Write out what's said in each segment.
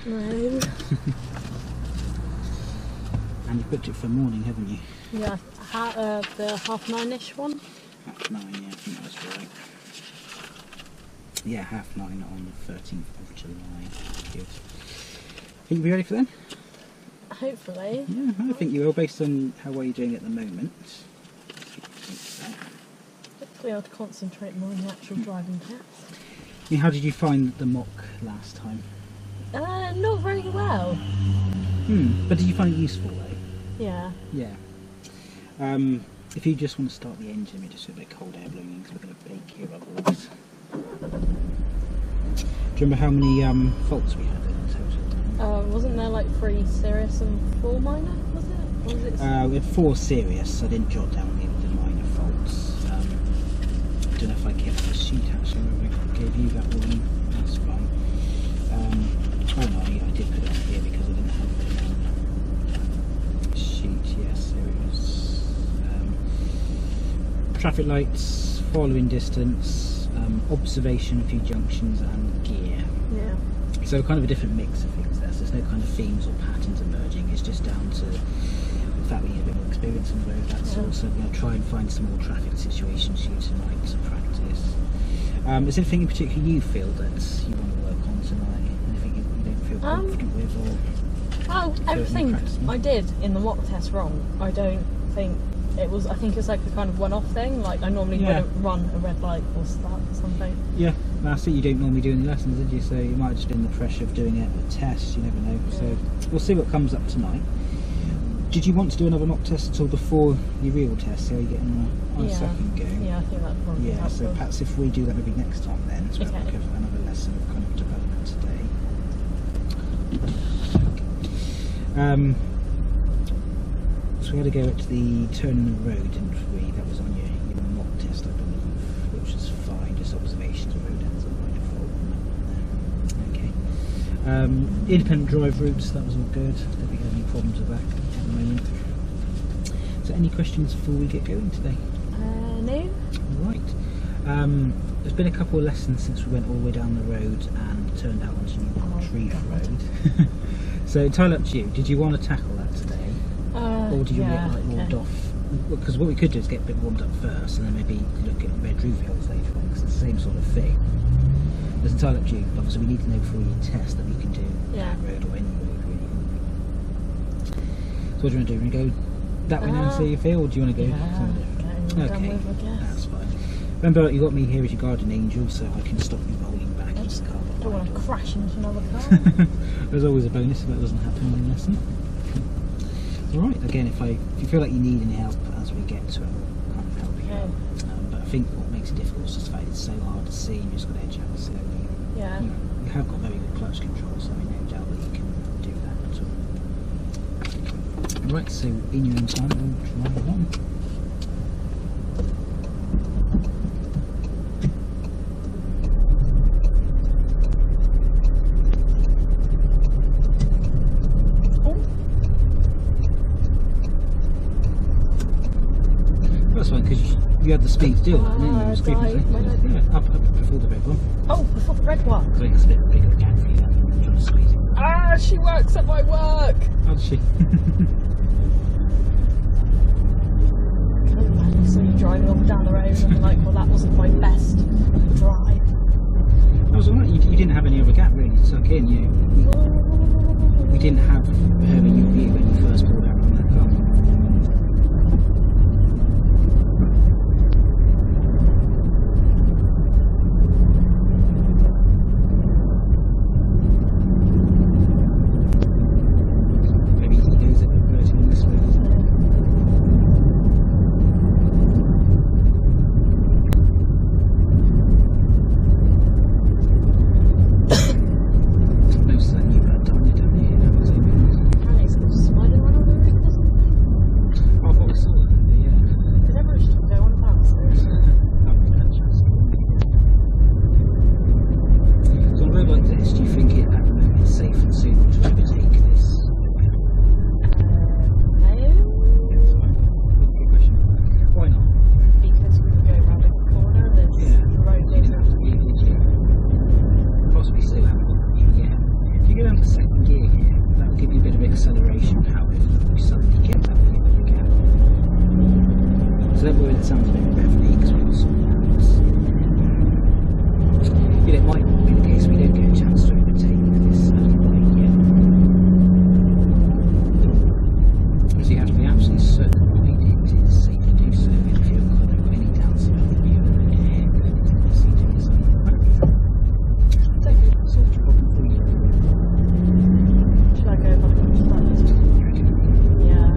No. And you've booked it for morning, haven't you? Yeah, the 9:30ish one. 9:30, yeah, I think that's right. Yeah, 9:30 on the 13th of July. Good. Think you'll be ready for then? Hopefully. Yeah, I think you will, based on how well you're doing at the moment. Hopefully I'll concentrate more on the actual driving test. I mean, how did you find the mock last time? Not very well. But did you find it useful though? Yeah. Yeah. If you just want to start the engine, we just have a bit of cold air blowing in because we're going to bake here otherwise. Do you remember how many faults we had in total? Wasn't there like 3 serious and 4 minor, was it? Or was it We had 4 serious, I didn't jot down the minor faults. I don't know if I kept the sheet actually, maybe I gave you that one, that's fine. Oh no, I did put it on here because I didn't have the sheet, yes, so it was traffic lights, following distance, observation, a few junctions and gear. Yeah. So kind of a different mix of things there, so there's no kind of themes or patterns emerging, it's just down to the fact we need a bit more experience on the road, that's all. So we're going to try and find some more traffic situations for you tonight to practice. Is there anything in particular you feel that you want to work on tonight? Anything you don't feel confident with? Or everything I did in the mock test wrong. I don't think it was, I think it's like a kind of one-off thing, like I normally wouldn't run a red light or start or something. Yeah, that's it, you don't normally do any lessons, did you? So it might have just been the pressure of doing it at a test, you never know. Yeah. So we'll see what comes up tonight. Did you want to do another mock test at all before your real test? So you're getting on a second go? Yeah, I think that'd probably be helpful. So perhaps if we do that maybe next time then, so we'll have another lesson of kind of development today. So we had to go at the turn in the road, didn't we? That was on your mock test, I believe, which was fine, just observations of road ends and minor fault. Okay. Independent drive routes, that was all good. Don't think we had any problems with that at the moment. So any questions before we get going today? No. Right. There's been a couple of lessons since we went all the way down the road and turned out onto New Reef Road. So entirely up to you. Did you want to tackle that today? Or do you want to get like warmed off? Because what we could do is get a bit warmed up first and then maybe look at Red Roof Hills later on, because it's the same sort of thing. It's entirely up to you. Obviously we need to know before you test that we can do that road or any road really. So what do you want to do? You want to go that way now and see how you feel, or do you want to go somewhere different? Okay, that's fine. Remember, you got me here as your guardian angel, so I can stop you rolling back into the car. I don't want to crash into another car. There's always a bonus if that doesn't happen in lesson. Alright, again, if you feel like you need any help as we get to it, we'll kind of help you out. But I think what makes it difficult is just the fact it's so hard to see, you just got to edge out slowly. Yeah. You have got very good clutch control, so I no doubt that you can do that at all. Right, so in your own time, we'll try along. That's fine, because you had the speed still, didn't you? Up before the red one. Oh, before the red one? I think it's a bit bigger gap for you then, trying to squeeze it. Ah, she works at my work! How does she? So you're driving up down the road and you're like, well, that wasn't my best drive. That was alright, you didn't have any other gap really to tuck in, you didn't have her in your view when you first pulled out from that car. Most of that you got done, you don't need it, that was down to second gear here, that will give you a bit of acceleration power if you suddenly get that bit of a gap. So don't worry, that sounds a bit revvy because we've got some laps. You know, it might be the case we don't get a chance to overtake this bike yet. So you have to be absolutely certain that it is safe to do so. If you're kind of got any doubts about it, you're going to hit the seat in the sun. Solved your problem for you. Should I go back and start this? Yeah.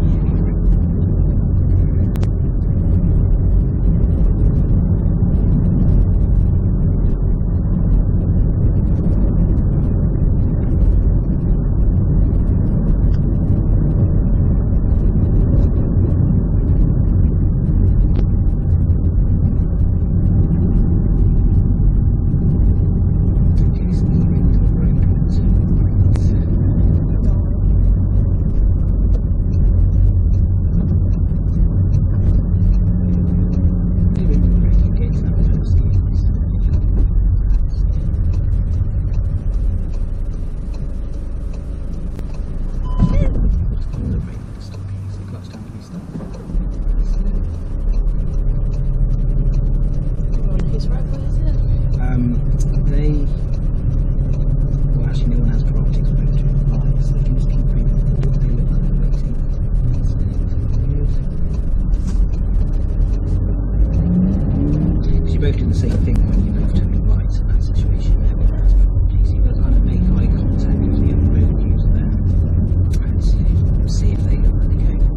Both do the same thing when you both turn right in that situation. Everyone has properties. You've got to kind of make eye contact with the other road user there and see if they look like they go.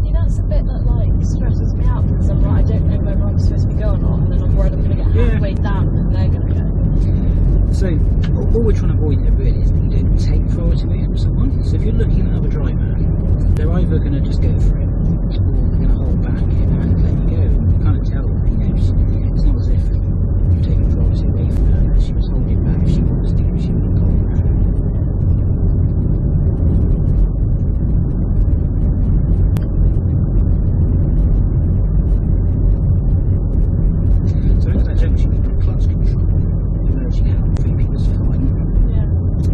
Yeah, that's a bit that like stresses me out because I'm like, I don't know whether I'm supposed to be going or not, and then I'm worried I'm going to get halfway down and they're going to go. So all we're trying to avoid here really is that you don't take priority away from someone. So if you're looking at another driver, they're either going to just go for it or they're going to hold back and let you go. And you kind of tell. It's not as if you're taking priority away from her. She was holding back. If she wants to, she would have gone there. So at that junction, you've got clutch control, emerging out, 3 people's fine. Yeah.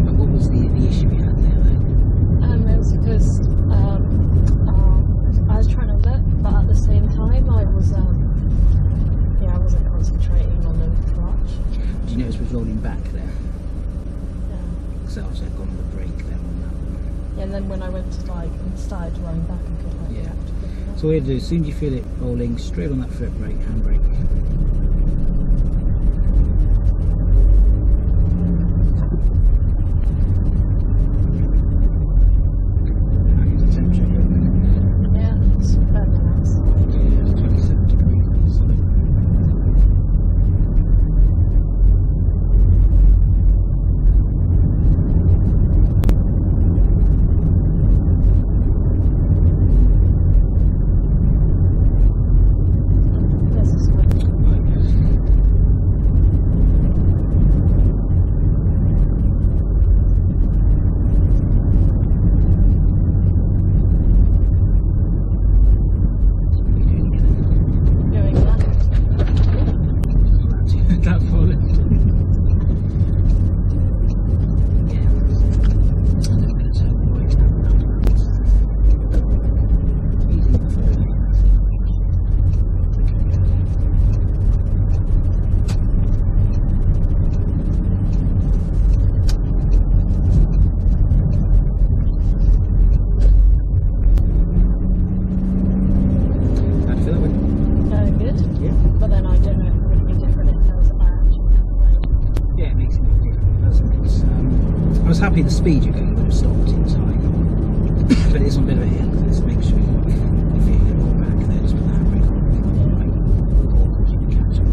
But what was the issue you had there though? It was because I was trying to look, but at the same time I wasn't concentrating on the clutch. Did you notice it was rolling back there? Yeah. So obviously I've gone on the brake there on that one. Yeah, and then when I went to like and started rolling back, I could like Yeah. react quicker. So all you do, as soon as you feel it rolling, straight on that foot brake, handbrake. Yeah, it's better than outside. Yeah, it's 27 degrees outside. This is good. Going left. That far left. Yeah. And then we're going to turn right and round that. Easy enough really. How do you feel that went? Good. Yeah. But then I don't know if it would be different if there was I actually had the way. Yeah, it makes it a bit different, doesn't it? I was happy the speed you're going, you would have stopped in time. But it's on a bit of a hill, let's make sure you feel your roll back there, just put the handbrake on. You can catch it.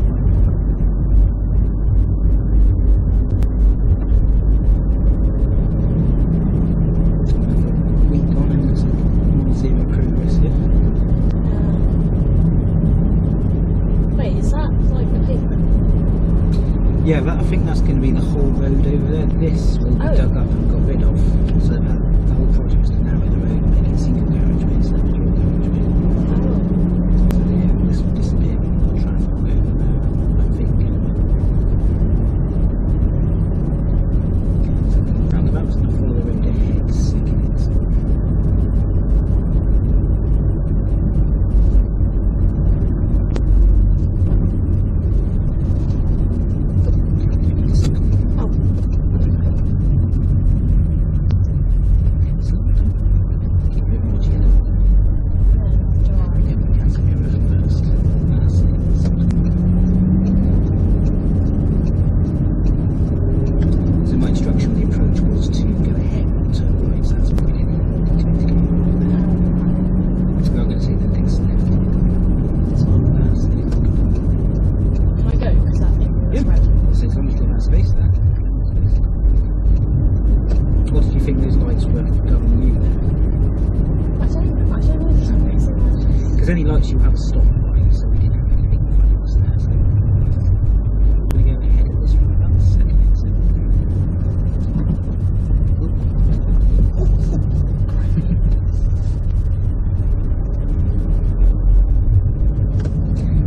Week on and it's like 0 progress here. Wait, is that like the pavement? Yeah, I think that's going to be the whole road over there. This will be dug up and got rid of. So that the whole project was to narrow the road, make it single carriageway instead of dual carriageway. So yeah, this will disappear when you've got traffic over there, I think. So think those lights were governing you then? I don't know for some reason. Because any lights you have a stop light, so we didn't have anything right across there. So we're going to go ahead of this for about a second.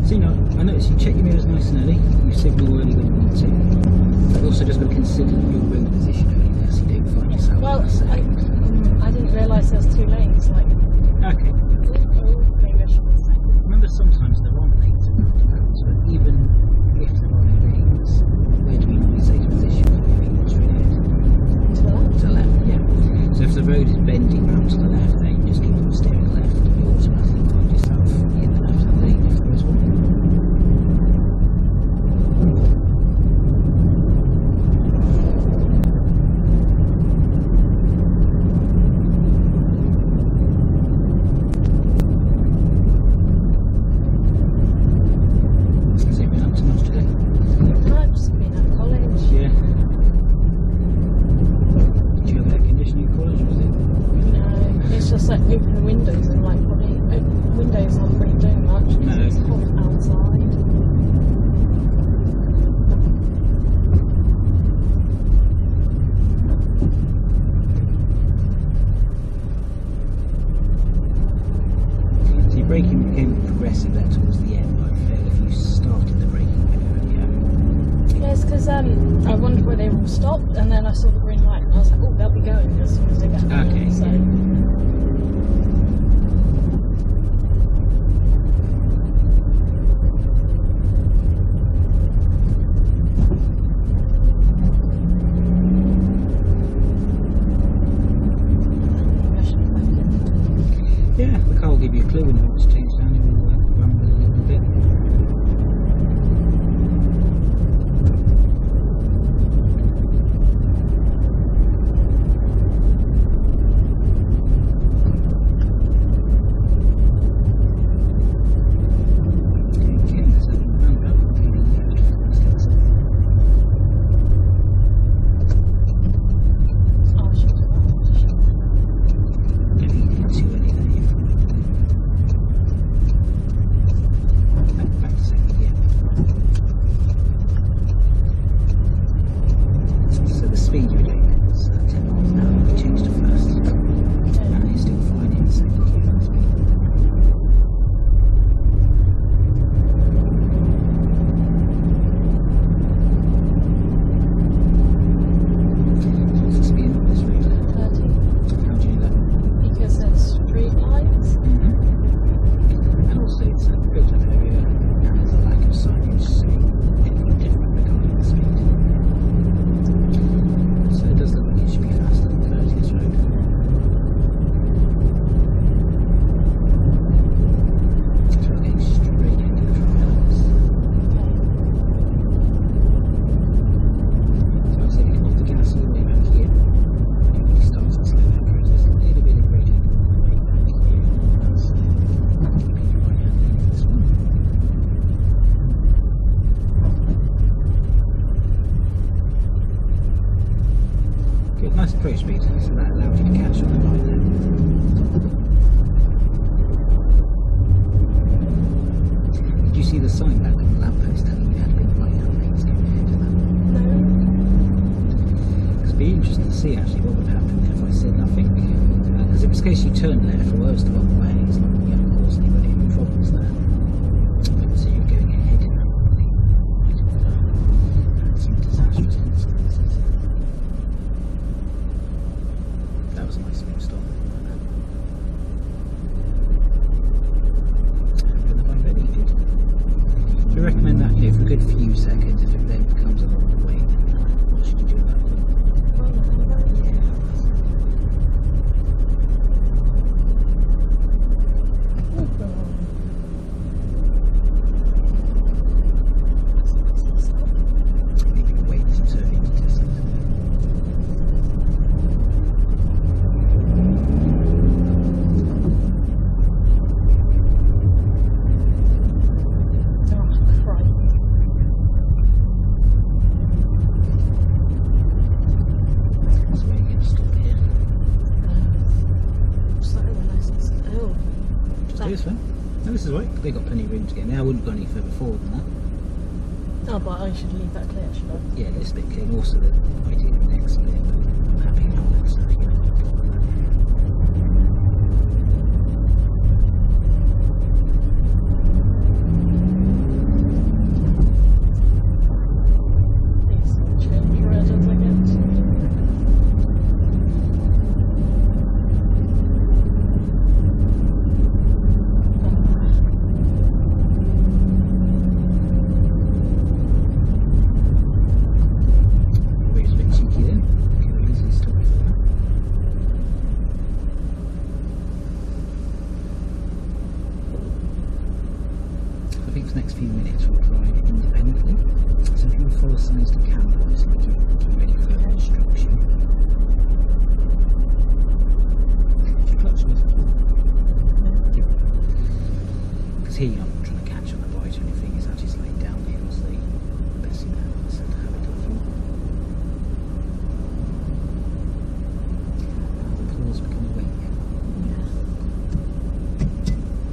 So you know, I noticed you check your mirrors nice and early. You signal early when you need to. I've also just got to consider your road position early there, so you don't find yourself. Well, I didn't realise there was 2 lanes. Like, okay. Maybe I shouldn't say. Remember, sometimes there aren't lanes and roundabouts, but even if there are no lanes, where do we normally say to position for moving straight ahead? To the left. To the left, yeah. So if the road is bending round to the left, then you just keep on steering left, and you automatically find yourself in the left-hand lane if there is one. Open the windows and like probably windows aren't really doing much because it's hot outside. So your braking became progressive there towards the end, but I feel if you started the braking a bit earlier. Yes, because I wondered where they all stopped, and then I saw the green light and I was like, oh, they'll be going as soon as they get there. Okay. So. Yeah, the car will give you a clue when you want to change down, it will rumble a little bit. Okay, so roundabout, okay, Oh, I should do that. maybe you did too early there. Back to second gear. So the speed you were doing was 10 miles an hour. You changed to first, and you're still fine in second gear. That speed. So what's the speed on this road? 30. How do you do that? Because there's street lights. And also it's a built up area and there's a lack of signage saying anything different regarding the speed. So it does look like it should be faster than 30 this road. So we're getting straight into the traffic lights. So I'll say to come off the gas all the way back here. It really starts to slow down. There's a little bit of braking all the way back here. That's keeping your right hand lane for this one. Good, nice approach speed, so that allowed you to catch on the line there. Did you see the sign back on the lamppost telling you had been right hand lanes going ahead of that? No. It'd be interesting to see actually what would happen there if I said nothing. Because if it's the case you turn left or was the wrong way, it's not going to cause anybody any problems there. So you're going ahead in that one lane. Might have had some disastrous consequences. That was a nice smooth stop. And the ready did. Do you recommend that, for a good few seconds, if it then becomes a lot of weight, what should you do at that point? it's fine. No, this is right. They've got plenty of room to get in there. I wouldn't go any further forward than that. Oh, but I should leave that clear, should I? Yeah, this bit clear. Also the idea of the next bit. I'm happy now with so you know, These change red as I get. we're just a bit cheeky then. Okay, we'll easily stop for that. I think for the next few minutes we'll drive independently. So if you will follow signs to camera, it's like you're ready for instruction. Just clutch with because here you're not trying to catch on the bite or anything, it's actually slowing down here was the best thing to have it done for. The claws become awake. Yeah.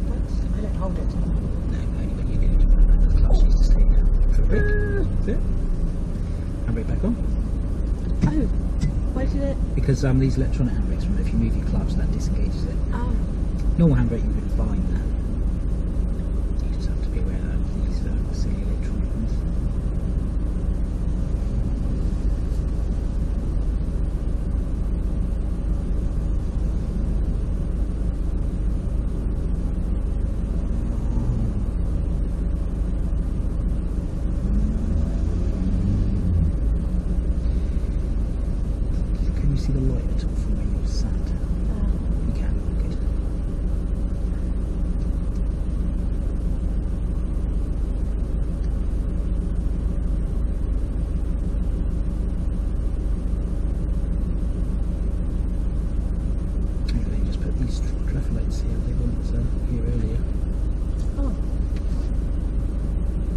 But I don't hold it. No, only when you get into one of the clutch needs to stay down for a break. That's it. Handbrake back on. Oh, why did it? Because these electronic handbrakes, remember, if you move your clutch, that disengages it. Oh, Normal handbrake, you would find that. You just have to be aware of these silly electronic ones. Can you see the light at all from where you're sat? You can, good. Anyway, just put these traffic lights here, they weren't here earlier. oh,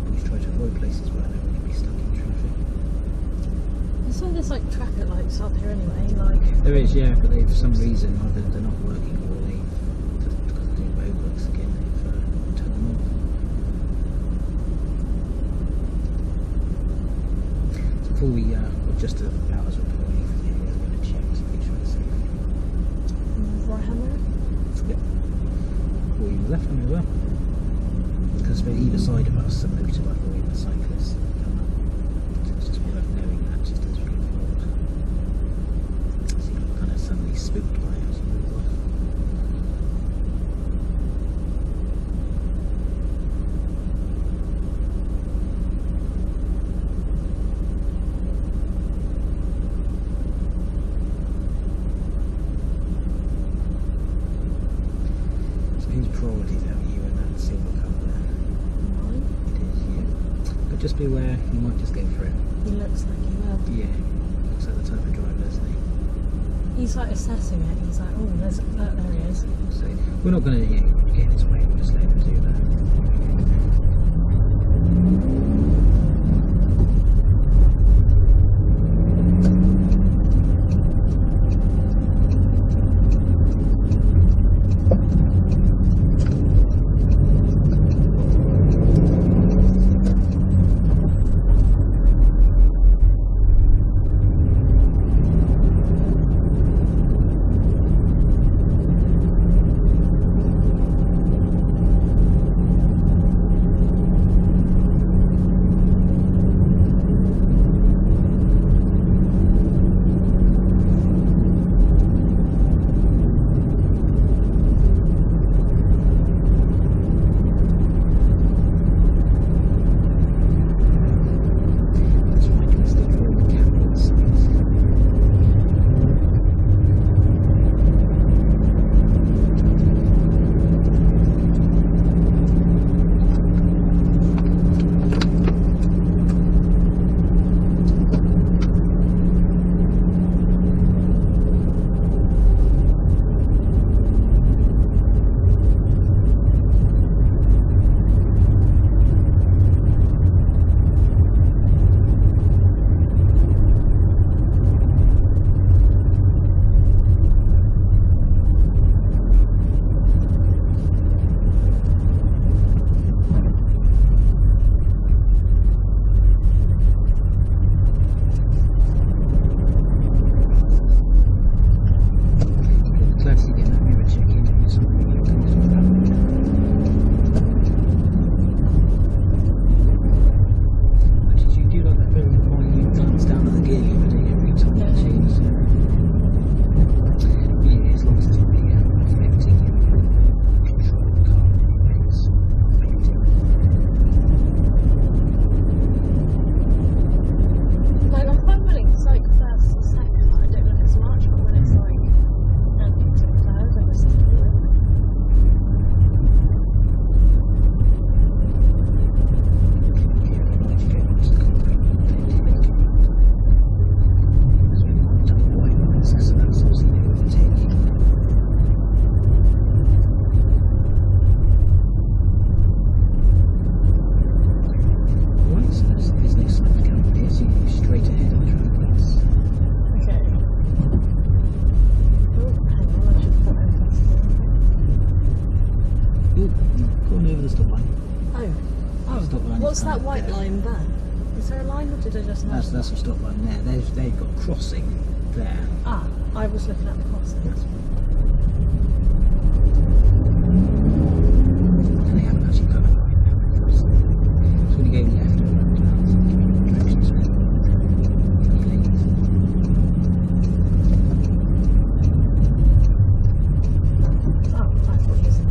Always try to avoid places where they're going to be stuck in traffic. so there's like traffic lights up here anyway. Like, There is, yeah, but they, for some reason, either they're not working or they've, just because they're doing roadworks again, they've turned them off. So before we, just about as we're pulling for the area, we're going to check to make sure it's safe. right hand road. Yep. Or even left hand as well. Because for either side of us, a motorbike or even a cyclist come up. So it's just worth knowing that just as we go forward. So you're not kind of suddenly spooked by it as you move off. So whose priorities out you and that silver colour there? Mine. It is you. But just be aware, you might just go for it. He looks like he will. Yeah. Looks like the type of driver, doesn't he? He's like assessing it. He's like, oh, there he is. So we're not going to get in his way, we'll just let him do that. What's that white line there? Is there a line, or did I just know? That's a stop line there. They've got crossing there. Ah, I was looking at the crossing. And they haven't actually put a line there. So when you go left or right, directions lanes. Oh, I thought you said.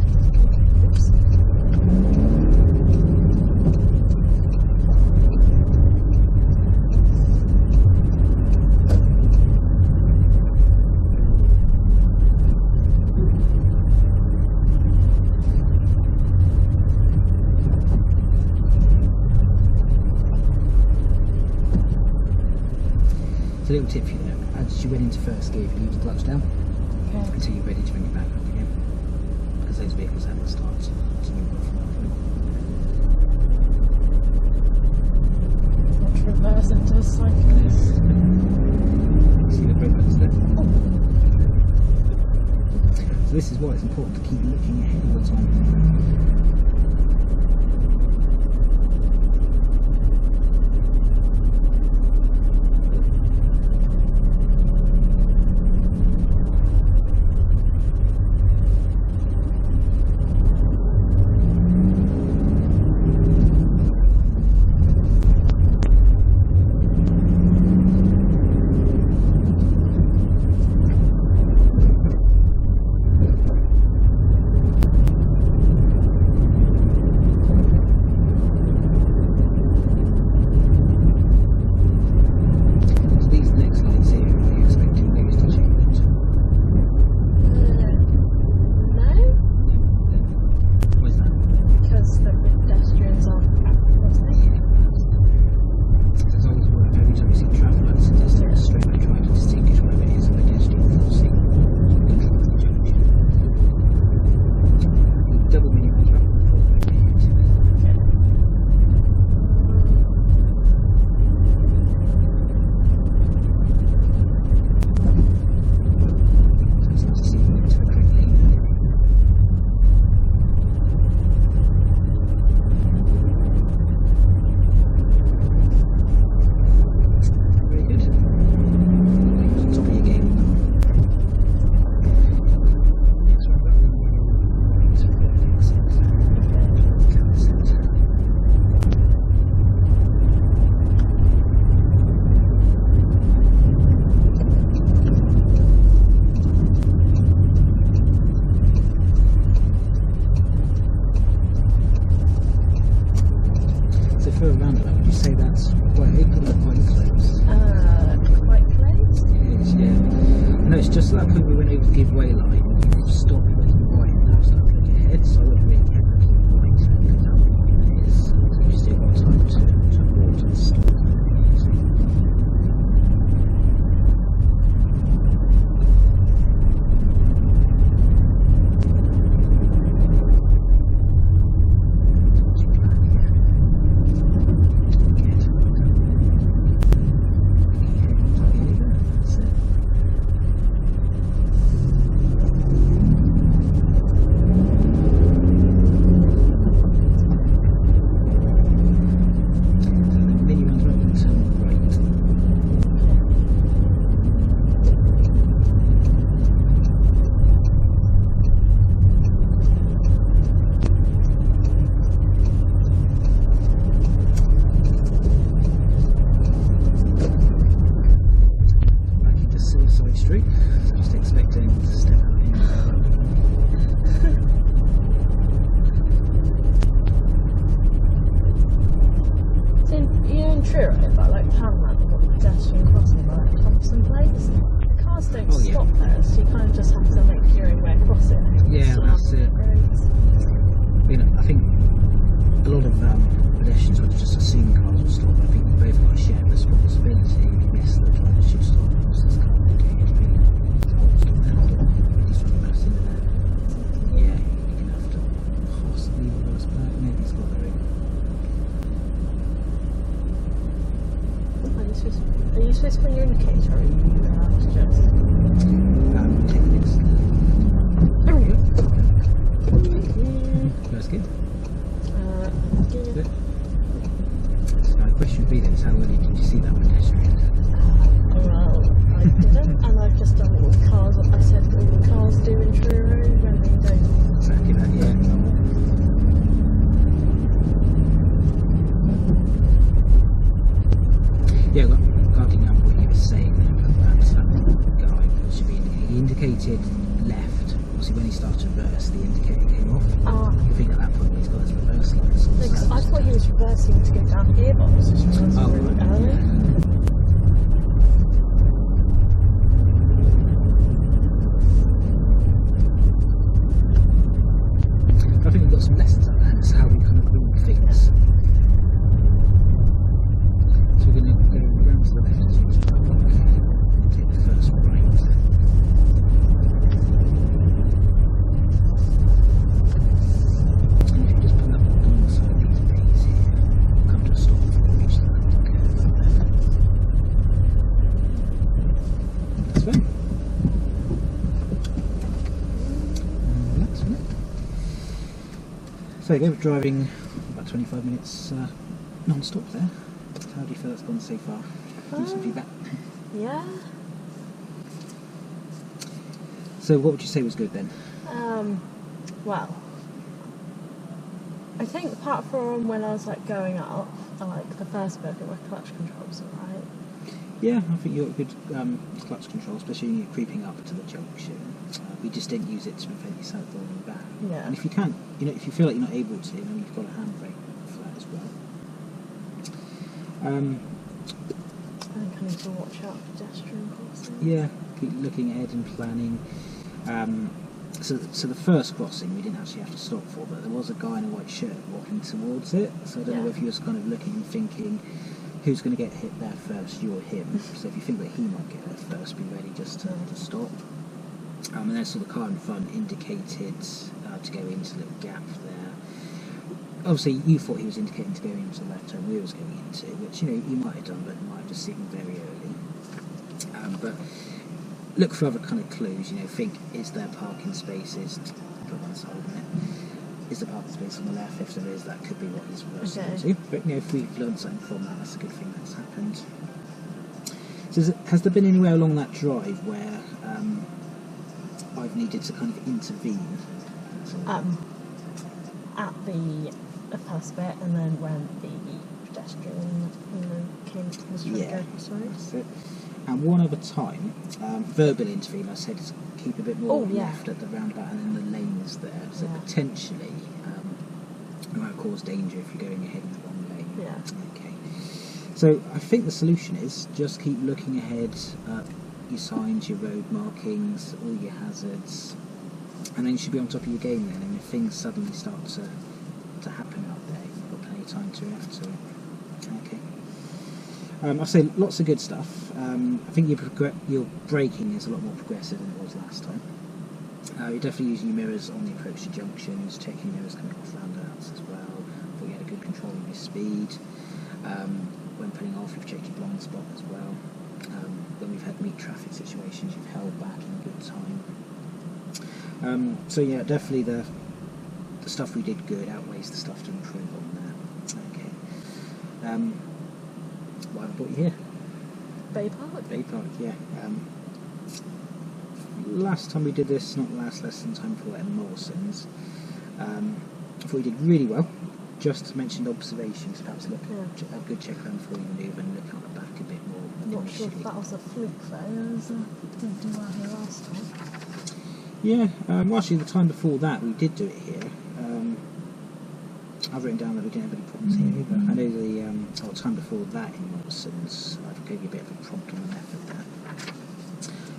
Oops. So a little tip for you there, as you went into first gear, if you leave the clutch down Okay. until you're ready to bring it back up again, because those vehicles have to start to move off from that point. Not to reverse into a cyclist. See the brake lights there? So this is why it's important to keep looking ahead all the time. For a roundabout, would you say that's quite open or quite close? Quite close? It is, yeah. No, it's just that point we went over the giveaway line, you stopped looking right and now start looking ahead, so I wouldn't really kept looking right because how long it is. So you still got time to abort and stop. Street, so just expecting to step out in So you're in Truro, but like Townland, you've got the pedestrian crossing by like Thompson Place. The cars don't stop there, so you kind of just have to make your own way across it. Yeah, that's it. You know, I think a lot of pedestrians would just assume cars will stop, but I think we've both got a shared responsibility. Yes, the driver should stop across this car. Are you supposed to put your indicator or are you allowed to just? Techniques. And I've just done all the cars. I said all the cars do in Truro when they don't. Exactly that, yeah. Yeah, regarding what you were saying there about that guy, he indicated left. Obviously, when he started to reverse, the indicator came off. You think at that point he's got his reverse lights on? Because I thought he was reversing to go down here, but I was just reversing really early. I think we've got some lessons on that. That's how we kind of read things. So we're going to go around to the left as usual. Take the first right. And if you just pull up alongside these bays here, come to a stop before we reach the landing curve up there. That's fine. Relax a minute. So again, we're driving about 25 minutes non-stop there. How do you feel that's gone so far? Give me some feedback. Yeah. So what would you say was good then? Well, I think apart from when I was like going up, like the first bit, I think my clutch control's alright. Yeah, I think you got good clutch control, especially when you're creeping up to the junction. We just didn't use it to prevent yourself falling back. Yeah. And if you can't, if you feel like you're not able to, then you've got a handbrake for that as well. I think I need to watch out for pedestrian crossing. Yeah, keep looking ahead and planning. So the first crossing we didn't actually have to stop for, but there was a guy in a white shirt walking towards it. So I don't know if you was kind of looking and thinking, who's going to get hit there first, you or him? So if you think that he might get there first, be ready just to stop. And then so the car in front indicated to go into a little gap there. Obviously, you thought he was indicating to go into the left turn we was going into, which you might have done, but it might have just signalled very early. But look for other kind of clues. Think, is there parking spaces? Put one side on it. Is the parking space on the left? If there is, that could be what he's reversing into. But if we've learned something from that, that's a good thing that's happened. So has there been anywhere along that drive where I've needed to kind of intervene? At the first bit, and then when the pedestrian came was trying to go across the road. That's it. And one other time, verbal intervene, I said keep a bit more left at the roundabout, and then the lane is there, so potentially it might cause danger if you're going ahead in the wrong lane. Yeah. Okay. So I think the solution is just keep looking ahead at your signs, your road markings, all your hazards, and then you should be on top of your game then. And if things suddenly start to happen up there, you've got plenty of time to react to it. Okay. I'll say lots of good stuff. I think your braking is a lot more progressive than it was last time. You're definitely using your mirrors on the approach to junctions, checking mirrors coming off roundabouts as well. I thought you had a good control of your speed. When putting off, you've checked your blind spot as well. When we've had meet traffic situations, you've held back in good time. So yeah, definitely the stuff we did good outweighs the stuff to improve on there. Okay. Why have I brought you here? Bay Park? Bay Park, yeah. Last time we did this, not last lesson, time before at Mawson's, I thought we did really well. Just mentioned observations, perhaps look a good check around before you manoeuvre and look out the back a bit more. I'm not sure if that was a fluke though. Didn't do well here last time. Yeah, well actually the time before that we did do it here. I've written down that we didn't have any problems here either. I know the time before that in Mawson's, I gave you a bit of a prompt on the method there.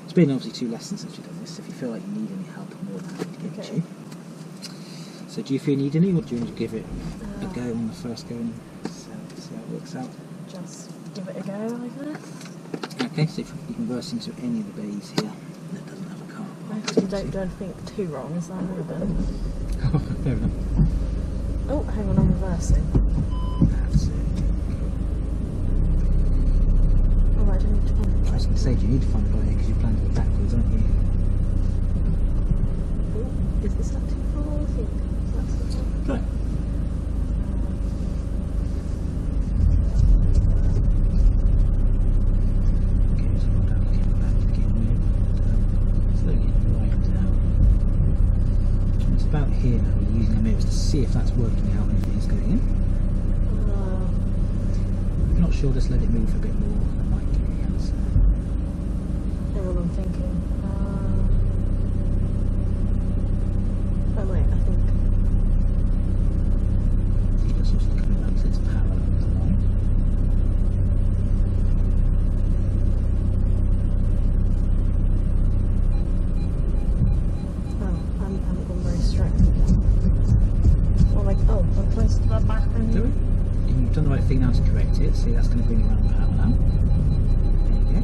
It's been obviously 2 lessons since we've done this. If you feel like you need any help, I'm more than happy to give it to you. So do you feel you need any, or do you want to give it a go on the first go and see how it works out? Just give it a go, I guess. Okay, so if you can burst into any of the bays here that doesn't have a car park. Hopefully don't do anything too wrong, is that Ruben? Oh, fair enough. Oh, hang on, I'm reversing. That's it. Oh, I don't need to find the bike. I was going to say, do you need to find a bike because you're planning to go backwards, aren't you? Oh, is this not too far? I think that's the top. Right. Okay, so I'm looking at that again. see if that's working out and if it is going in. If you're not sure, just let it move a bit more. That might give you the answer. Hang on, I'm thinking. Oh wait, I think. See, it's also coming around so it's parallel to the line. Oh, I haven't gone very straight. Oh, like, oh, I'm close to the back and. Do it. You've done the right thing now to correct it. See, that's going to bring you around parallel. There you go.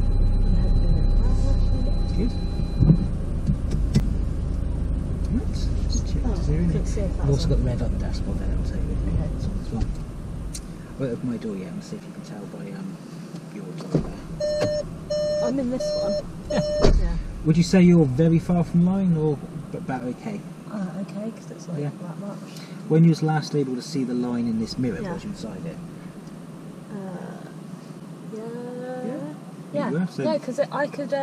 Good. Right, just check to zero in. I've also got the red on the dashboard there, I'll tell you this one as well. I won't open my door yet and see if you can tell by your door there. I'm in this one. Yeah. Would you say you're very far from line or about okay? Okay, because it's like that much. When you was last able to see the line in this mirror, Yeah. was you inside it? Yeah. You were, so- Yeah, because I could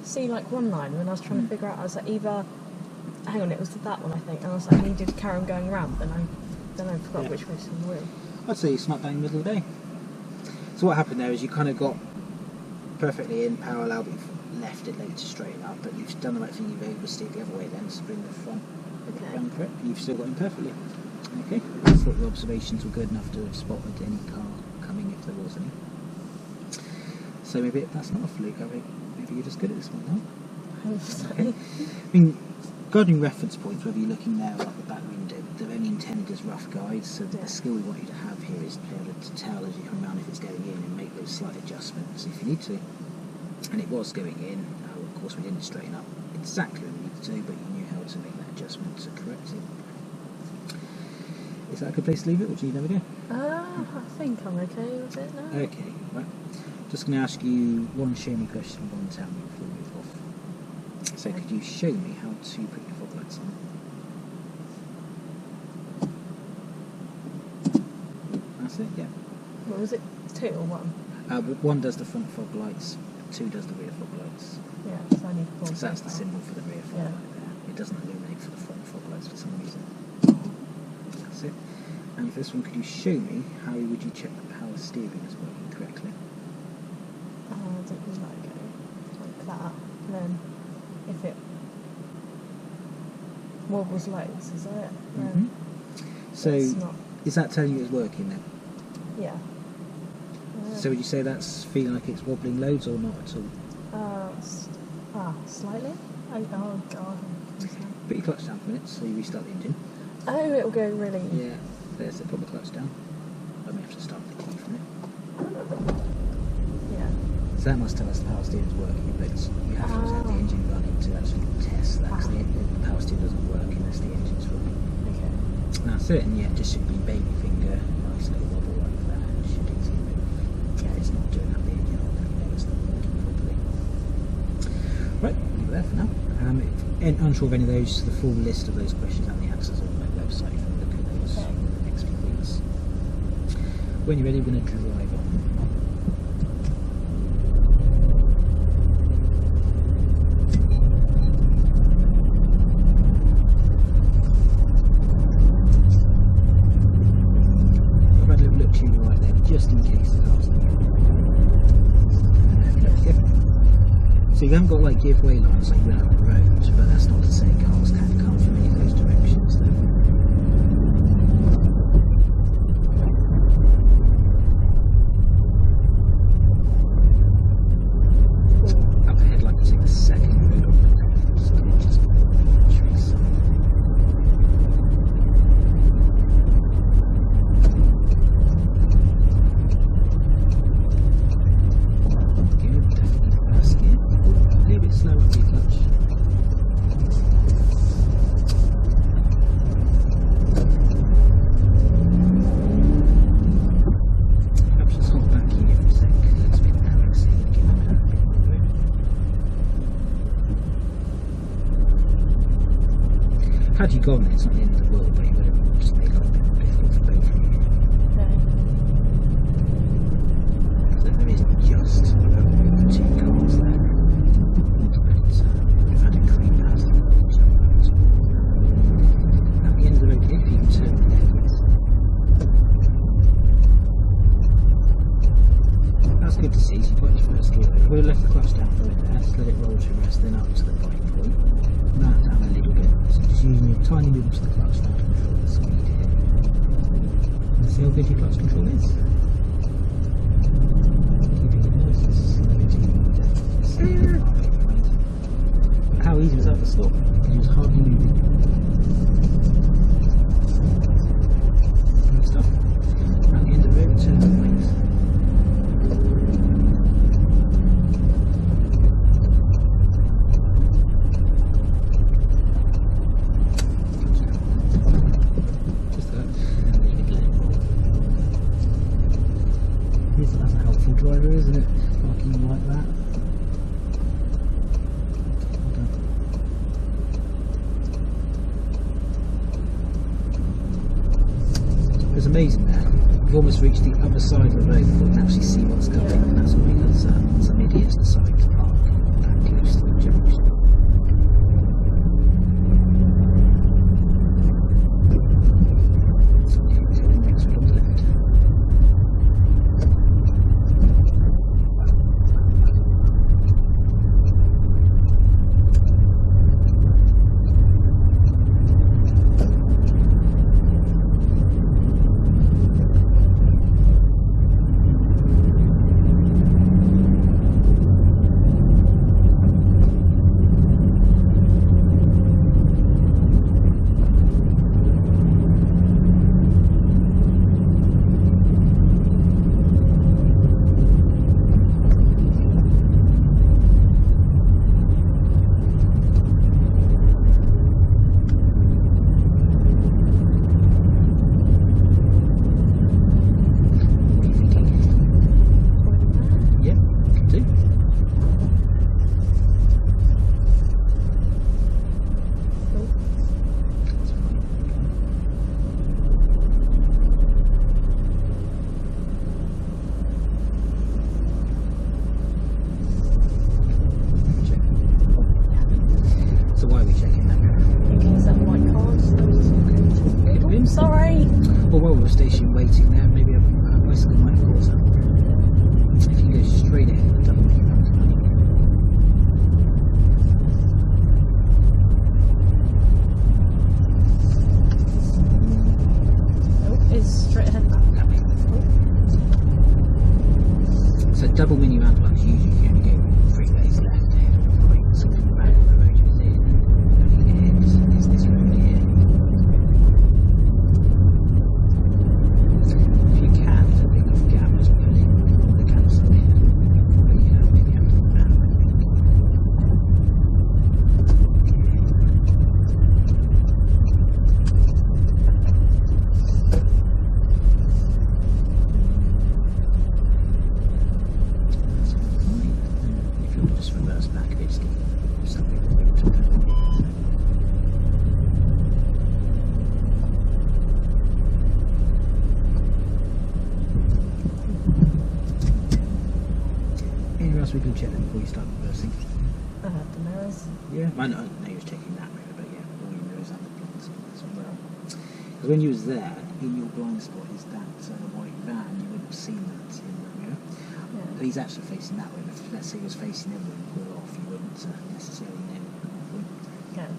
see like one line when I was trying to figure out. I was like, either hang on, it was that one I think, and I was like, I needed to carry on going around. Then I forgot which way to the wheel. I'd say you smack bang in the middle of the day. So what happened there is you kind of got perfectly in parallel, but you've left it later to straighten up. But you've done the right thing. You've oversteered the other way then to bring the front round correct. You've still got in perfectly. Okay. I thought your observations were good enough to have spotted any car coming if there was any. So maybe that's not a fluke. Maybe you're just good at this one now. Okay. I mean, regarding reference points, whether you're looking there or at the back window, they're only intended as rough guides, so the skill we want you to have here is to be able to tell as you come around if it's going in and make those slight adjustments if you need to. And it was going in. Of course, we didn't straighten up exactly what we needed to do, but you knew how to make that adjustment to correct it. Is that a good place to leave it, or do you need another go? I think I'm okay with it now. Okay, right. Just going to ask you one show me question, one tell me before we move off. So could you show me how to put your fog lights on? That's it, yeah. What was it? 2 or 1? One does the front fog lights, 2 does the rear fog lights. Yeah, so I need to So that's the symbol for the rear fog Yeah. light there. It doesn't illuminate for the front fog lights for some reason. That's it. And for this one, could you show me how would you check the power steering is working correctly? I don't know, like that. And then if it wobbles loads, is it? Mhm. So it's not. is that telling you it's working then? Yeah. So would you say that's feeling like it's wobbling loads or not at all? Slightly. Oh god. Put your clutch down for a minute so you restart the engine. Oh, it'll go really. Yeah, there's it, put the clutch down. I may have to start the key from it. Yeah. So that must tell us the power steering is working, but you have to have the engine running to actually test that, because the power steering doesn't work unless the engine's running. Okay. And that's it, and yeah, just should be baby finger, nice little wobble like that, should easily move. Yeah, it's not doing that, the engine on there, you know, it's not working properly. Right, leave it there for now. If unsure of any of those, the full list of those questions and the answers are on my website. You can look at those in the next few weeks. When you're ready, we're going to drive on. I've had a little look to your right there, just in case the car's not going. So you haven't got like giveaway lines like you would have on the road, but that's not to say cars can't come from any of those directions though. Up ahead, like to take the second road on the left, so you just go on the tree side. Good, definitely first gear. A little bit slower with your clutch. Perhaps just hold back here for a sec. Let's spin that and see if we can get a bit more room. Had you gone, it's not the end of the world, but it would have just made life a bit more difficult for both of you. So there isn't just a room for 2 cars there. We've had a creep past each other as well. At the end of the road here, you can turn up to the bike point, that down a little bit, so just using your tiny movements of the clutch now to control the speed here. And see how good your clutch control is? Keeping it nice and slow to but how easy was that to stop? Because you was hardly moving. Good stuff. At the end of the road, turn the wings. That's a helpful driver, isn't it? Parking like that. It was amazing there. We've almost reached the other side of the road before we can actually see what's coming, and that's all because some idiots decided to park that close to the junction. So we can take the next one on the left. Or while we were stationed waiting there, maybe a bicycle might have caused that. If you go straight ahead, double me around to Maddy. Oh, it's straight ahead now. So double mini roundabouts usually you only go 3 ways left ahead or right, sort of around the road you're in. Looking ahead is this road here. If you can, for a big enough gap, just pull in the gaps up here. But yeah, maybe have to go round, I think. If you want to just reverse back a bit, just give yourself a bit of room to go. Anything else we can check before you start reversing? I had the mirrors. Yeah, I know you was checking that mirror, but yeah, all your mirrors and the blind spot as well. Because when you was there, in your blind spot is that white van, you wouldn't have seen that in the mirror. Yeah. He's actually facing that way. If let's say he was facing the other way and pull off, you wouldn't necessarily know. Yeah.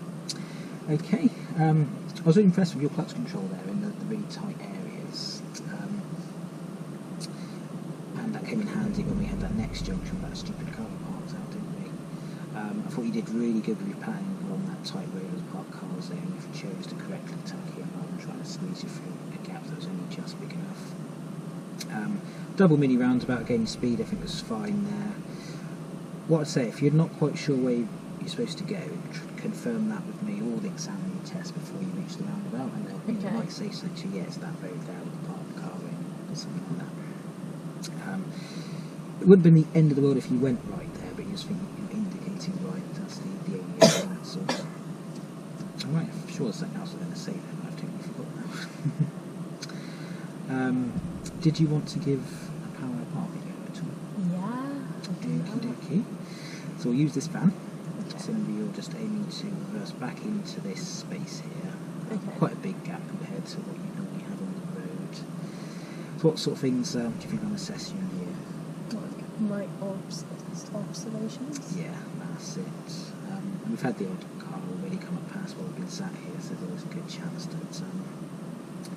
Okay. I was really impressed with your clutch control there in the really tight areas. And that came in handy when we had that next junction with that stupid car that parked out, didn't we? I thought you did really good with your planning along that tight road with parked cars there, and you chose to correctly tuck in rather than trying to squeeze you through a gap that was only just big enough. Double mini roundabout gaining speed, I think was fine there. What I'd say, if you're not quite sure where you're supposed to go, confirm that with me or the examiner test before you reach the roundabout, and they'll might say so to you, yeah, it's that road there with the parked car in, or something like that. It wouldn't have been the end of the world if you went right there, but you just think you're indicating right, that's the only issue, that's all. Alright, I'm sure there's something else I'm going to say there, but I've totally forgotten now. Did you want to give a power parking go at all? Yeah. Okie. So we'll use this van. Okay. So you're just aiming to reverse back into this space here. Okay. Quite a big gap compared to what you normally have on the road. So what sort of things do you think I'm assessing you here? Like my observations. Yeah, that's it. we've had the odd car already come up past while we've been sat here, so there's a good chance that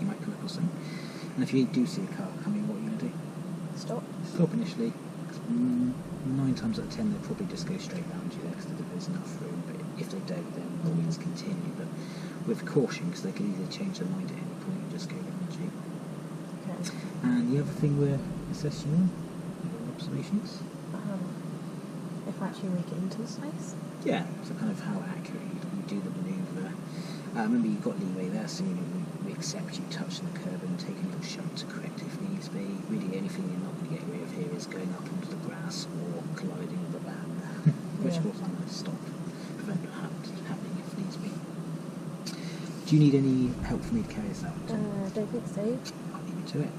you might come across them. And if you do see a car coming, what are you going to do? Stop. Stop initially. 9 times out of 10 they'll probably just go straight round you next to there's enough room, but if they don't, then always continue, but with caution, because they can either change their mind at any point and just go round you. Okay. And the other thing we're assessing on, your observations. If actually we get into the space? Yeah, so kind of how accurate you do the manoeuvre. Remember, you've got leeway there, so we accept you touching the curb and taking a little shove to correct if needs be. Really, the only thing you're not going to get away with here is going up onto the grass or colliding with a van, which of course I'm going to stop, prevent that happening if needs be. Do you need any help for me to carry this out? I don't think so. I'll leave you to it.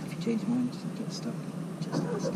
If you change your mind and get stuck, just ask.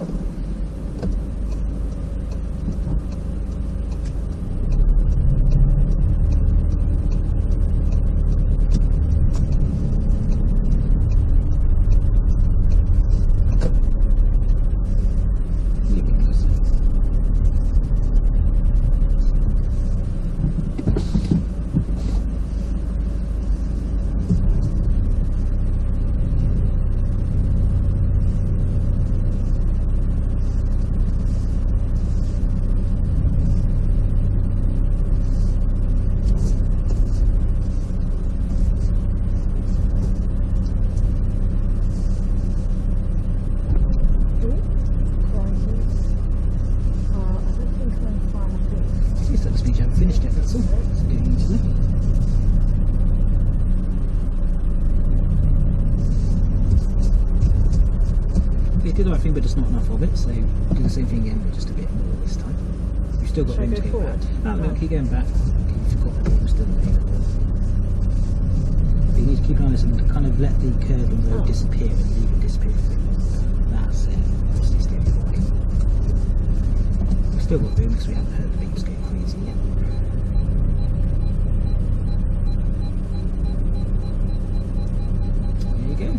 Finished it, that's all. It's getting easily. Okay, did the right thing, but just not enough of it, so do the same thing again, but just a bit more this time. You've still got Should room I to go go forward? back. No, keep going back. You've got the room still available. But you need to keep an eye on this and kind of let the curb and road disappear and leave it disappear for a bit longer. That's it. Obviously stay away. We've still got room because we haven't heard the beeps go crazy yet. Go.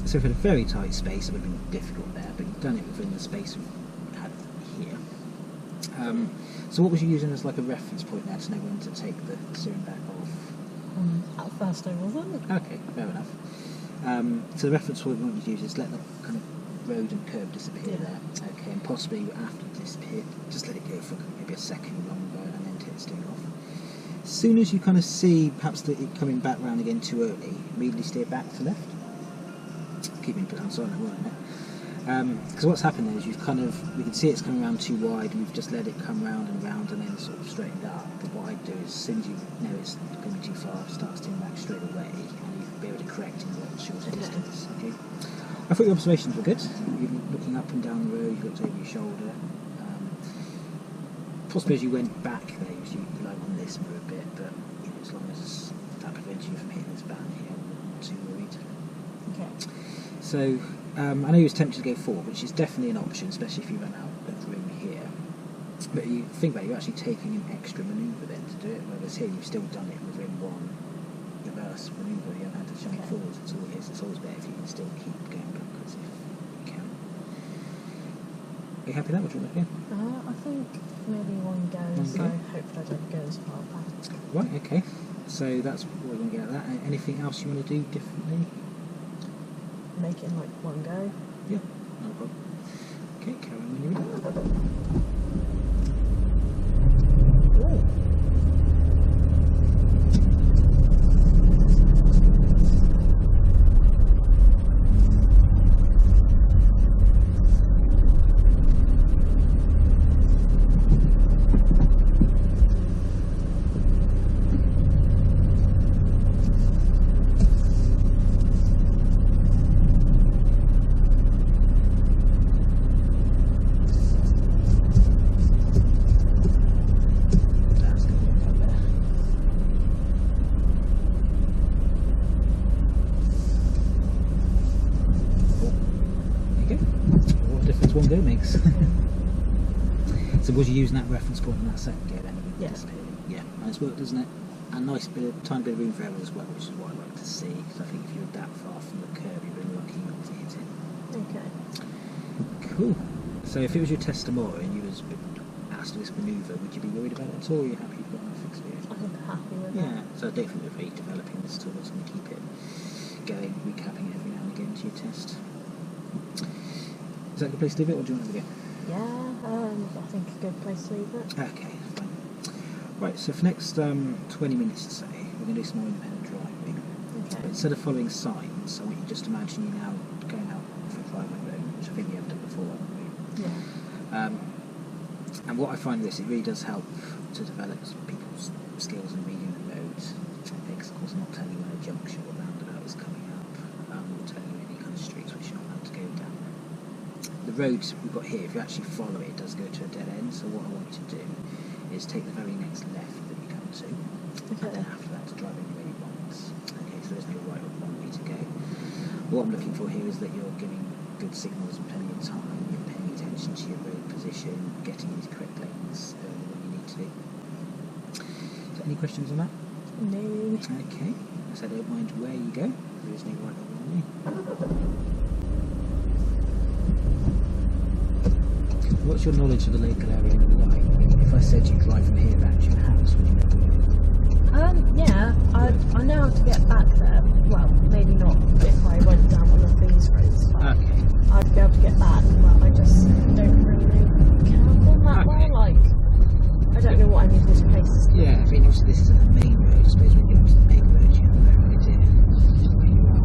So for a very tight space it would have been difficult there, but you've done it within the space we had here. So what was you using as like a reference point there to know when to take the steering back off? At first I wasn't. Okay, fair enough. So the reference point we want you to use is let the kind of road and curb disappear there. Okay, and possibly after it disappeared, just let it go for maybe a second longer and then take the steering off. As soon as you kind of see perhaps it coming back round again too early, immediately steer back to left. Keep me put on silent, won't it? Because what's happened there is we can see it's coming around too wide, and we've just let it come round and round and then sort of straightened it up. But what I do is, as soon as you know it's going to be too far, start steering back straight away, and you can be able to correct in a lot shorter distance. Okay. I thought your observations were good. You're looking up and down the road, you looked over your shoulder. Possibly as you went back there, you like on this mirror a bit, but you know, as long as that prevents you from hitting this band here, I'm not too worried. Okay. So, I know you was tempted to go forward, which is definitely an option, especially if you run out of room here. But you think about it, you're actually taking an extra manoeuvre then to do it, whereas here you've still done it within one reverse manoeuvre, you haven't had to jump forwards. It's always better if you can still keep going backwards if you can. Are you happy with that? What do you want to do? I think maybe one go, so hopefully I don't go as far back. Right, okay. So that's what we're going to get at that. Anything else you want to do differently? Make it in like one go. Yeah, no problem. Okay, carry on when you're ready. Ooh. One go makes. So was you using that reference point in that second gear then? Yes. Yeah, and it's worked, doesn't it? And nice tiny bit of room for error as well, which is what I like to see, because I think if you were that far from the curb, you'd be lucky not to hit it. Okay. Cool. So if it was your test tomorrow and you was asked to do this manoeuvre, would you be worried about it at all? Or are you happy you've got enough experience? I'm happy with Yeah, so definitely we're developing this tool and keep it going, recapping it every now and again to your test. Is that a good place to leave it, or do you want to go? Yeah, I think a good place to leave it. Okay, fine. Right, so for the next 20 minutes or so, we're going to do some more independent driving. Okay. But instead of following signs, I want you to just imagine you now going out for a drive on the road, which I think you have done before, haven't we? Yeah. And what I find with this, it really does help to develop people's skills in reading the roads. Because of course I'm not telling you when a junction or roundabout is coming up, or telling you any kind of streets which you're not allowed to go down. The roads we've got here, if you actually follow it, it does go to a dead end, so what I want you to do is take the very next left that you come to, and then after that to drive anywhere you want. Okay, so there's no right or wrong way to go. What I'm looking for here is that you're giving good signals and plenty of time, you're paying attention to your road position, getting into correct lanes when you need to do. So any questions on that? No. Okay, so I don't mind where you go, there is no right or wrong way. What's your knowledge of the local area like? If I said you drive from here back to your house, would you know? Yeah, I know how to get back there. Well, maybe not if I went down one of these roads, but Okay. I'd be able to get back, but I just don't really know Campbell that Okay. well. Like, I don't know what any of these places are. Yeah, I mean obviously this isn't the main road, I suppose when you get to the main road you have no idea where you are.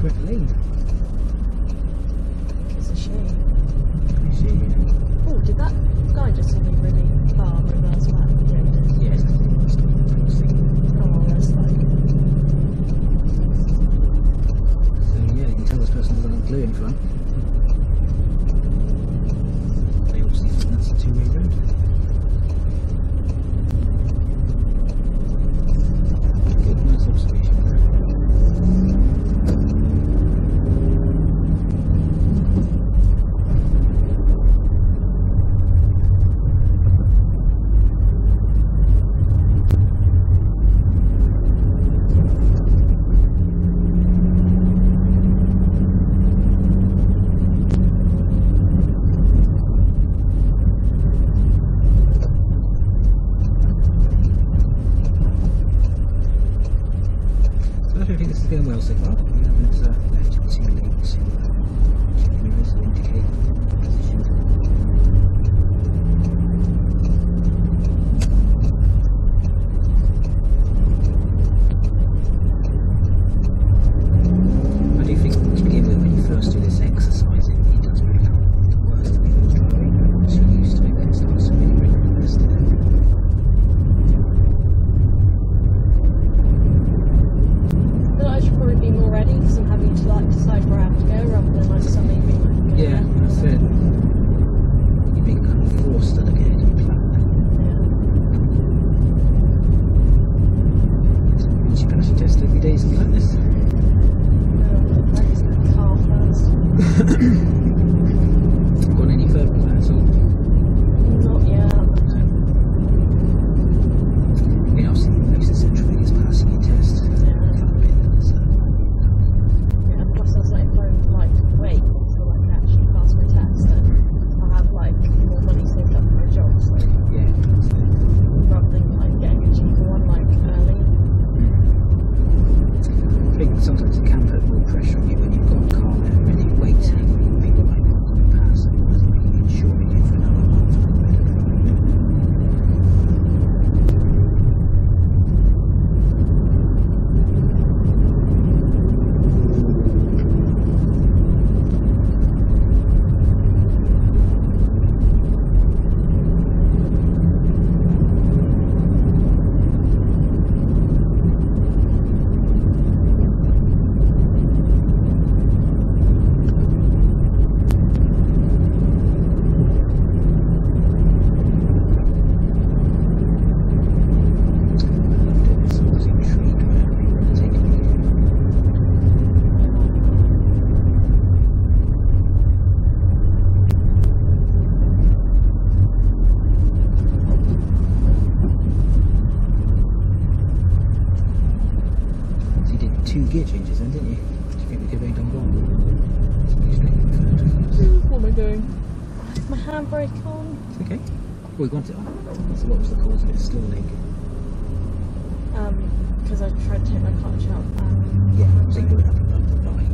correct lane. It's a shame. I see, yeah. Oh, did that guy just see me really far reverse back? Yeah, he did. Yeah, it's crossing. Oh, that's like. So yeah, you can tell this person doesn't have blue in front. They obviously think that's a two-way road. Good, nice observation there. I think this is going well so far. We haven't left it too late to check the mirrors to indicate position. I do think to begin with, when you first do this exercise, it does become worse to be driving. Once you're used to it, then it starts to really bring the best of it. I should probably be more ready because I'm having to like decide where I have to go rather than like suddenly being like. Yeah, that's it. You're being kind of forced to look ahead and plan. Once you pass your test every day, something like this. Practice that car first. Got any further with that at all? Not yet. No. I mean, obviously, the most essential thing is passing your test. Yeah, plus I was like, if I like wait until I can actually pass my test, then I'll have like more money saved up for a job. So Yeah, that's it. rather than like getting a cheaper one like early. I think sometimes it can put more pressure on you when you've got a car there ready waiting. People like, I'm going to pass, and otherwise I'm making insuring it for another month on a better drive. Two gear changes then, didn't you? Do you think we could have done one? It's pretty straight in third. What am I doing? Is my handbrake on? It's okay. Well, we want it on. So what was the cause of it stalling? Because I tried to take my clutch out. Yeah, so you put it up above the bike.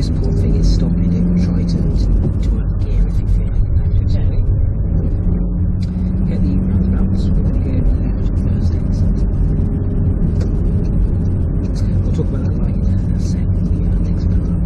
most important thing is stopping it. Try to work the gear if you feel like you know, basically. Get the roundabouts. We're going to go left first exit. We'll talk about that light in a sec when the next comes up.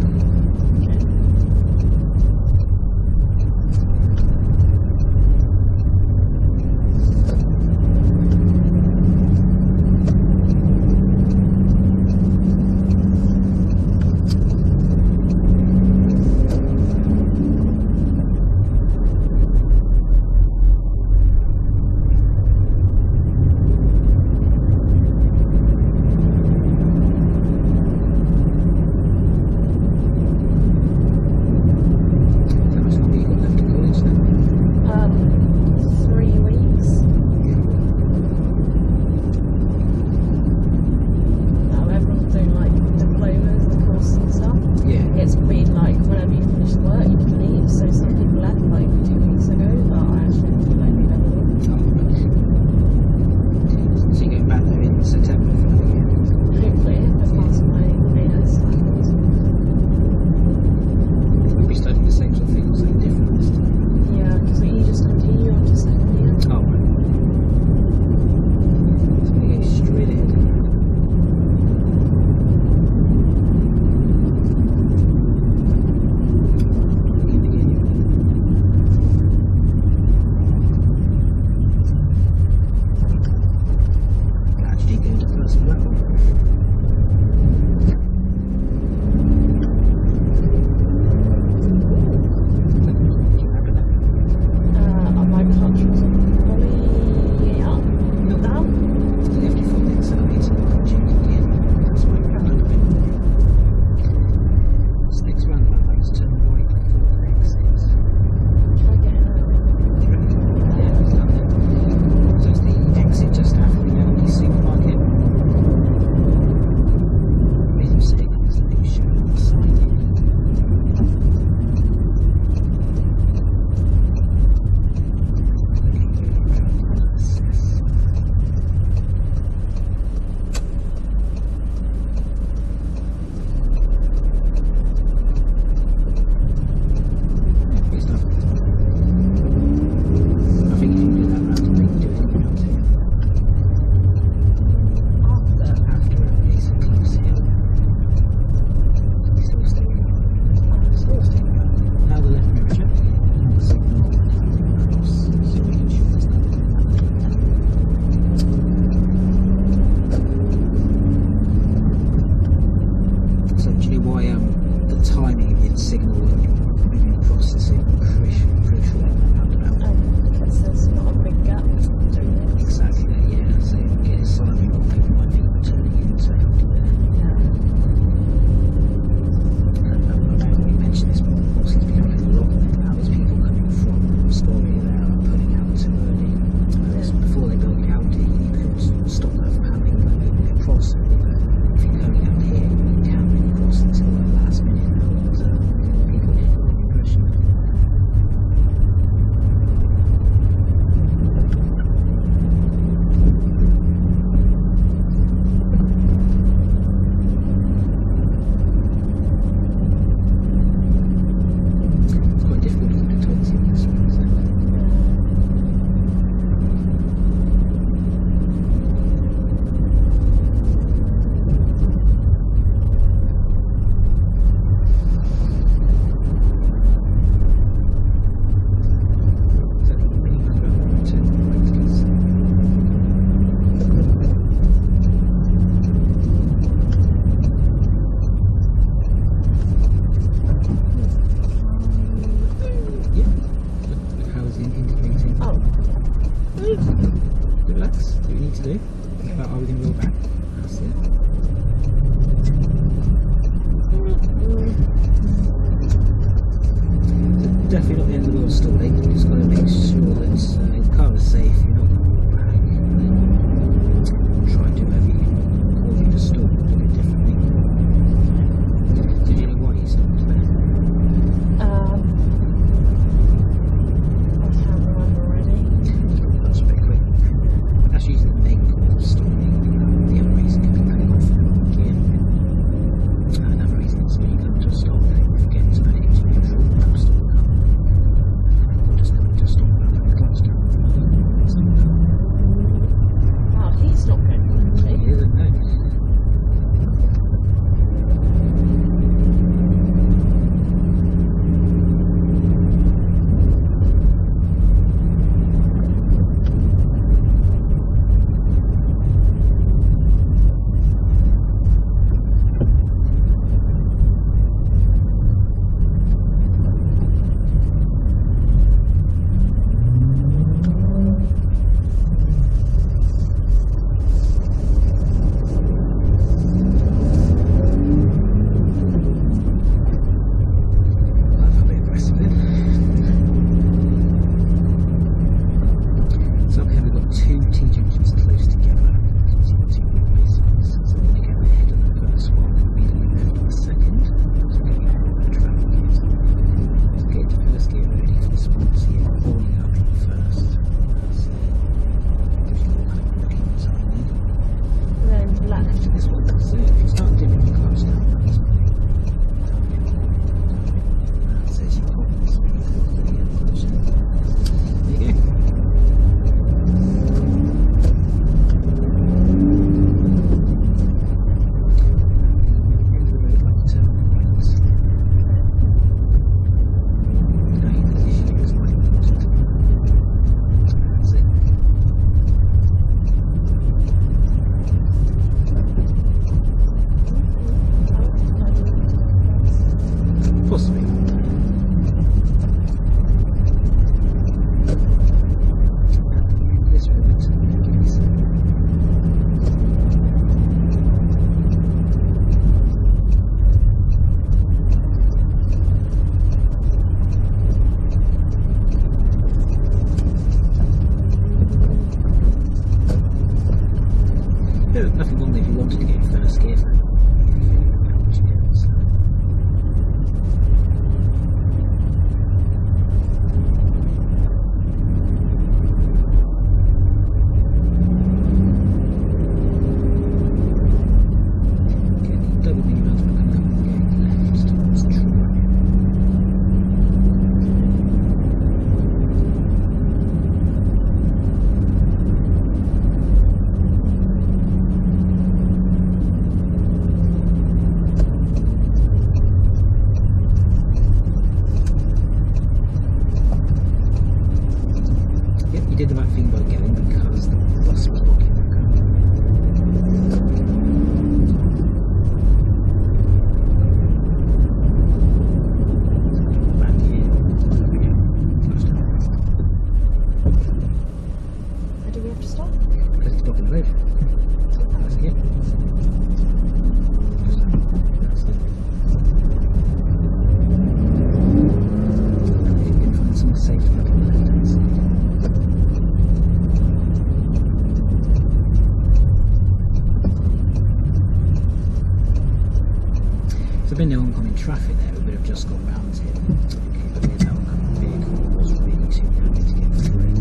He's not going to. He isn't, no. Nothing wrong if you wanted to get your first gear. You did the right thing by going because the bus was blocking the car. Back here. Where do we have to stop? Because it's blocking the road. That's it. That's it. You can find somewhere safe to look on the left hand side. So there's been no oncoming traffic there, we would have just gone round here. Okay, but there's that oncoming vehicle was really too happy to get through.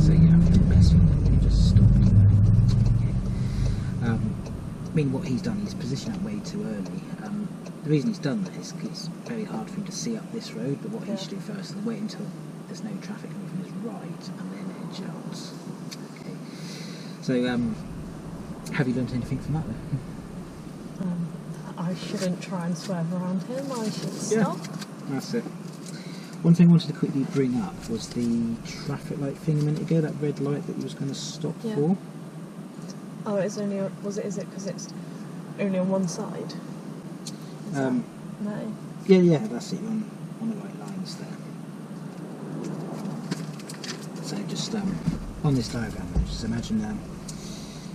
So yeah, I think the best thing that we just stopped there. Okay. I mean, what he's done, he's positioned that way too early. The reason he's done that is because it's very hard for him to see up this road, but what he should do first is wait until there's no traffic coming from his right and then edge out. Okay. So, have you learnt anything from that then? I shouldn't try and swerve around him, I should stop. That's it. One thing I wanted to quickly bring up was the traffic light thing a minute ago, that red light that he was going to stop for. Oh, it's only, is it because it's only on one side? No. Yeah, that's it, on the right lines there. So just on this diagram, just imagine,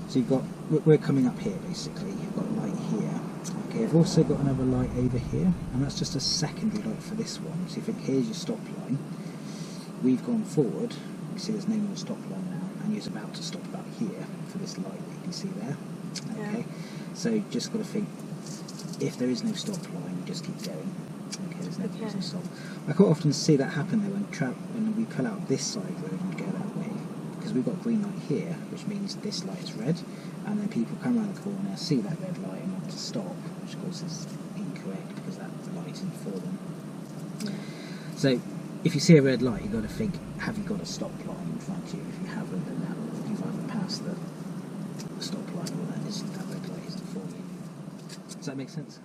so you've got, we're coming up here basically, you've got a light here. Okay, I've also got another light over here, and that's just a secondary light for this one. So if it, here's your stop line, we've gone forward, you can see there's no more stop line now, and you're about to stop about here for this light that you can see there. Okay, so you just got to think, if there is no stop line, you just keep going. Okay, there's no reason to stop. I quite often see that happen though when we pull out this side road and go that way, because we've got a green light here, which means this light is red, and then people come around the corner, see that red light and want to stop, which of course is incorrect because that light isn't for them. So if you see a red light, you've got to think, have you got a stop line in front of you? If you haven't, then you've either passed the Does that make sense?